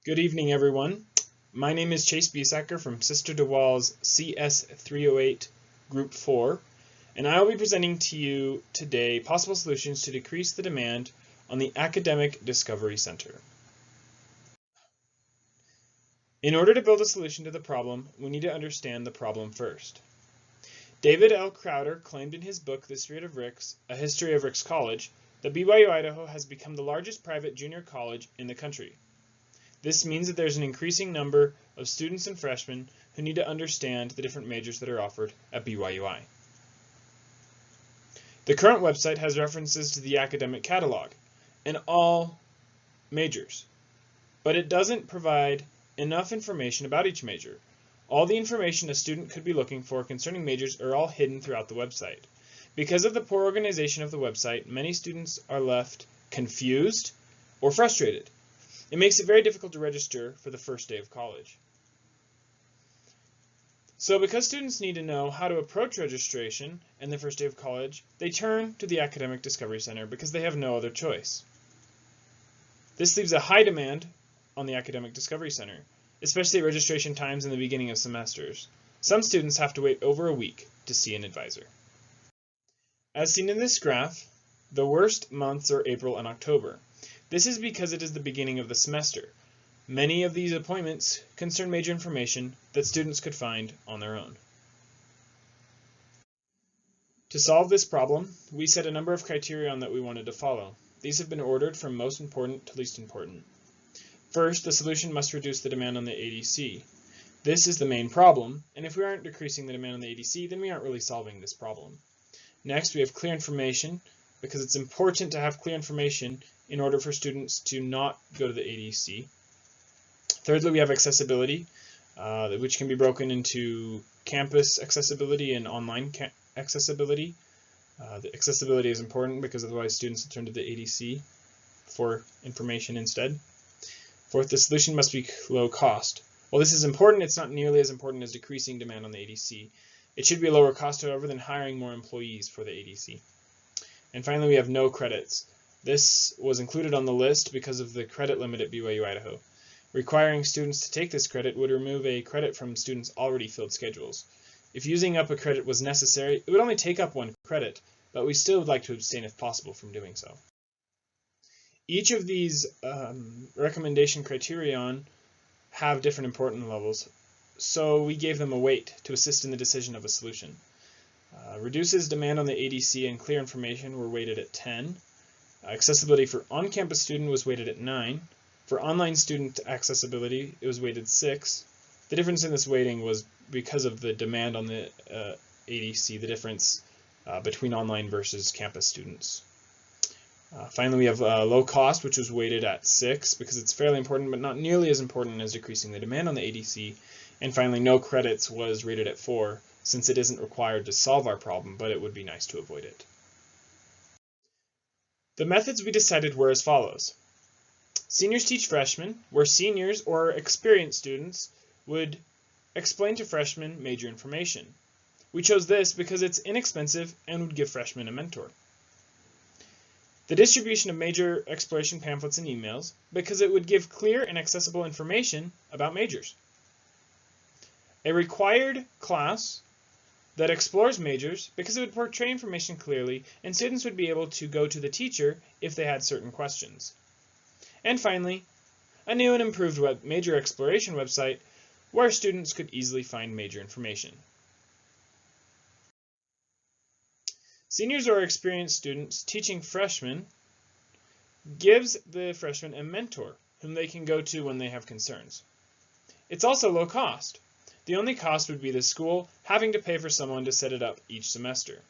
Good evening, everyone. My name is Chase Biesacker from Sister DeWall's CS308 Group 4, and I will be presenting to you today possible solutions to decrease the demand on the Academic Discovery Center. In order to build a solution to the problem, we need to understand the problem first. David L. Crowder claimed in his book, The Spirit of Ricks, A History of Ricks College, that BYU Idaho has become the largest private junior college in the country. This means that there's an increasing number of students and freshmen who need to understand the different majors that are offered at BYUI. The current website has references to the academic catalog and all majors, but it doesn't provide enough information about each major. All the information a student could be looking for concerning majors are all hidden throughout the website. Because of the poor organization of the website, many students are left confused or frustrated. It makes it very difficult to register for the first day of college. So because students need to know how to approach registration and the first day of college, they turn to the Academic Discovery Center because they have no other choice. This leaves a high demand on the Academic Discovery Center, especially at registration times in the beginning of semesters. Some students have to wait over a week to see an advisor. As seen in this graph, the worst months are April and October. This is because it is the beginning of the semester. Many of these appointments concern major information that students could find on their own. To solve this problem, we set a number of criterion that we wanted to follow. These have been ordered from most important to least important. First, the solution must reduce the demand on the ADC. This is the main problem, and if we aren't decreasing the demand on the ADC, then we aren't really solving this problem. Next, we have clear information, because it's important to have clear information in order for students to not go to the ADC. Thirdly, we have accessibility, which can be broken into campus accessibility and online accessibility. The accessibility is important because otherwise students will turn to the ADC for information instead. Fourth, the solution must be low cost. While this is important, it's not nearly as important as decreasing demand on the ADC. It should be a lower cost, however, than hiring more employees for the ADC. And finally, we have no credits. This was included on the list because of the credit limit at BYU Idaho. Requiring students to take this credit would remove a credit from students' already filled schedules. If using up a credit was necessary, it would only take up one credit, but we still would like to abstain if possible from doing so. Each of these recommendation criterion have different importance levels, so we gave them a weight to assist in the decision of a solution. Reduces demand on the ADC and clear information were weighted at 10. Accessibility for on-campus student was weighted at 9. For online student accessibility, it was weighted 6. The difference in this weighting was because of the demand on the ADC, the difference between online versus campus students. Finally, we have low cost, which was weighted at 6 because it's fairly important, but not nearly as important as decreasing the demand on the ADC. And finally, no credits was rated at 4, since it isn't required to solve our problem, but it would be nice to avoid it. The methods we decided were as follows. Seniors teach freshmen, where seniors or experienced students would explain to freshmen major information. We chose this because it's inexpensive and would give freshmen a mentor. The distribution of major exploration pamphlets and emails, because it would give clear and accessible information about majors. A required class that explores majors because it would portray information clearly and students would be able to go to the teacher if they had certain questions. And finally, a new and improved major exploration website where students could easily find major information. Seniors or experienced students teaching freshmen gives the freshmen a mentor whom they can go to when they have concerns. It's also low cost. The only cost would be the school having to pay for someone to set it up each semester.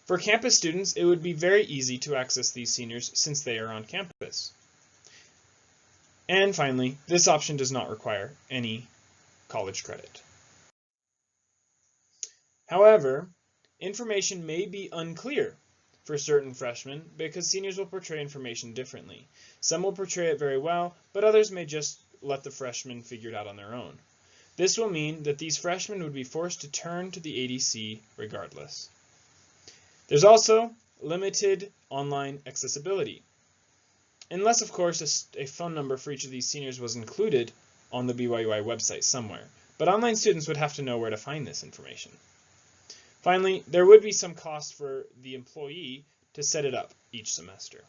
For campus students, it would be very easy to access these seniors since they are on campus. And finally, this option does not require any college credit. However, information may be unclear for certain freshmen because seniors will portray information differently. Some will portray it very well, but others may just let the freshmen figure it out on their own. This will mean that these freshmen would be forced to turn to the ADC regardless. There's also limited online accessibility. unless of course a phone number for each of these seniors was included on the BYUI website somewhere. But online students would have to know where to find this information. Finally, there would be some cost for the employee to set it up each semester.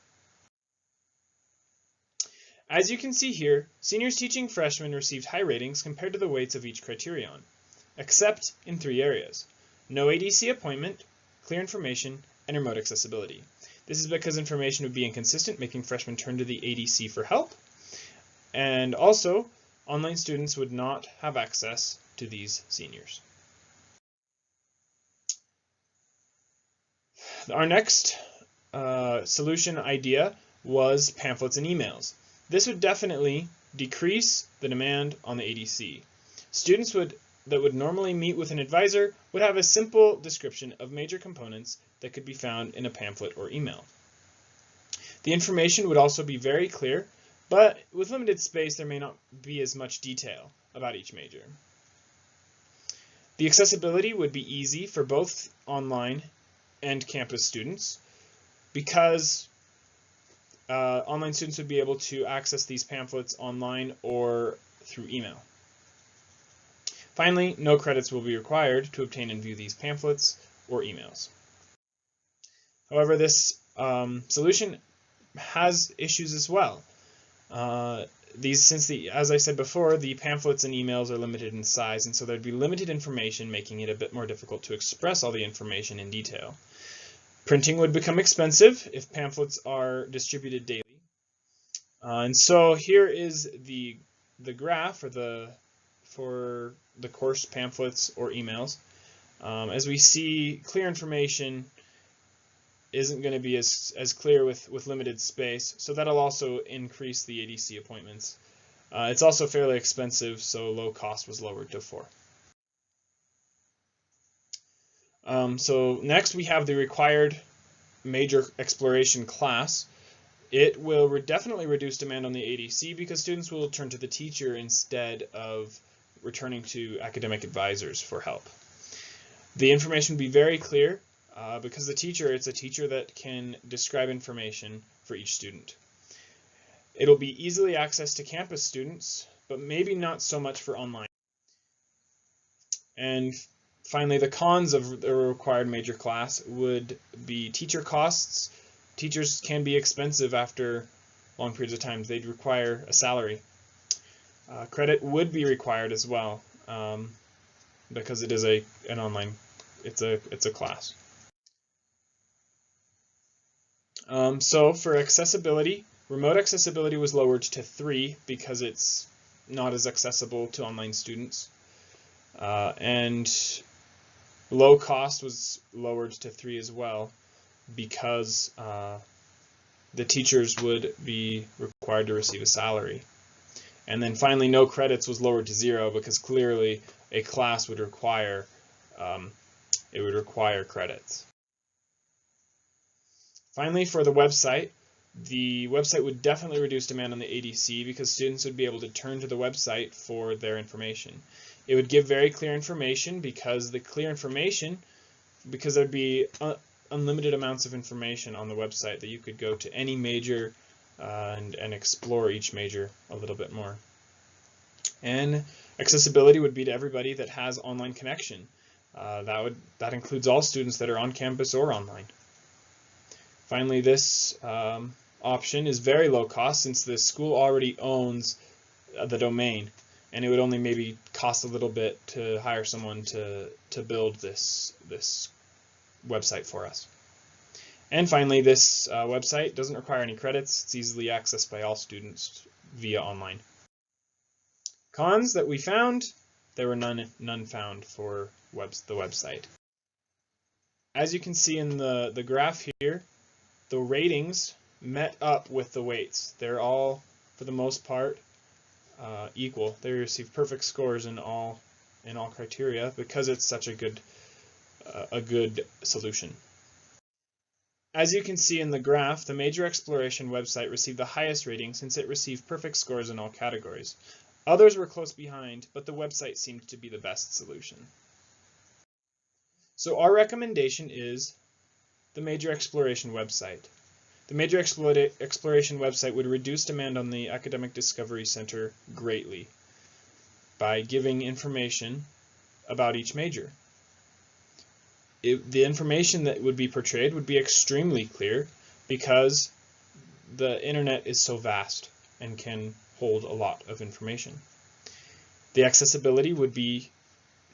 As you can see here, seniors teaching freshmen received high ratings compared to the weights of each criterion, except in 3 areas: no ADC appointment, clear information, and remote accessibility. This is because information would be inconsistent, making freshmen turn to the ADC for help, and also online students would not have access to these seniors. Our next solution idea was pamphlets and emails. This would definitely decrease the demand on the ADC. Students that would normally meet with an advisor would have a simple description of major components that could be found in a pamphlet or email. The information would also be very clear, but with limited space there may not be as much detail about each major. The accessibility would be easy for both online and campus students because online students would be able to access these pamphlets online or through email. Finally, no credits will be required to obtain and view these pamphlets or emails. However, this solution has issues as well. As I said before, the pamphlets and emails are limited in size, and so there'd be limited information, making it a bit more difficult to express all the information in detail. Printing would become expensive if pamphlets are distributed daily. And so here is the graph for the course pamphlets or emails. As we see, clear information isn't going to be as clear with limited space, so that'll also increase the ADC appointments. It's also fairly expensive, so low cost was lowered to 4. So next we have the required major exploration class. It will definitely reduce demand on the ADC because students will turn to the teacher instead of returning to academic advisors for help. The information will be very clear because it's a teacher that can describe information for each student. It'll be easily accessed to campus students, but maybe not so much for online. And finally, the cons of the required major class would be teacher costs. Teachers can be expensive after long periods of time. They'd require a salary. Credit would be required as well because it is an online. It's a class. So for accessibility, remote accessibility was lowered to 3 because it's not as accessible to online students, and low cost was lowered to 3 as well because the teachers would be required to receive a salary. And then finally, no credits was lowered to 0 because clearly a class would require credits. Finally, for the website would definitely reduce demand on the ADC because students would be able to turn to the website for their information. It would give very clear information because there'd be unlimited amounts of information on the website that you could go to any major and explore each major a little bit more. And accessibility would be to everybody that has online connection. That includes all students that are on campus or online. Finally, this option is very low cost since the school already owns the domain, and it would only maybe cost a little bit to hire someone to build this website for us. And finally, this website doesn't require any credits. It's easily accessed by all students via online. Cons that we found, there were none found for the website. As you can see in the graph here, the ratings met up with the weights. They're all, for the most part, equal. They receive perfect scores in all criteria because it's such a good solution. As you can see in the graph, the Major Exploration website received the highest rating since it received perfect scores in all categories. Others were close behind, but the website seemed to be the best solution. So our recommendation is the Major Exploration website. The major exploration website would reduce demand on the Academic Discovery Center greatly by giving information about each major. The information that would be portrayed would be extremely clear because the internet is so vast and can hold a lot of information. The accessibility would be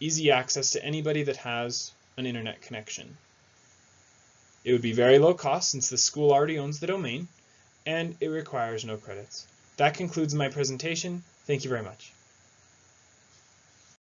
easy access to anybody that has an internet connection. It would be very low cost since the school already owns the domain, and it requires no credits. That concludes my presentation. Thank you very much.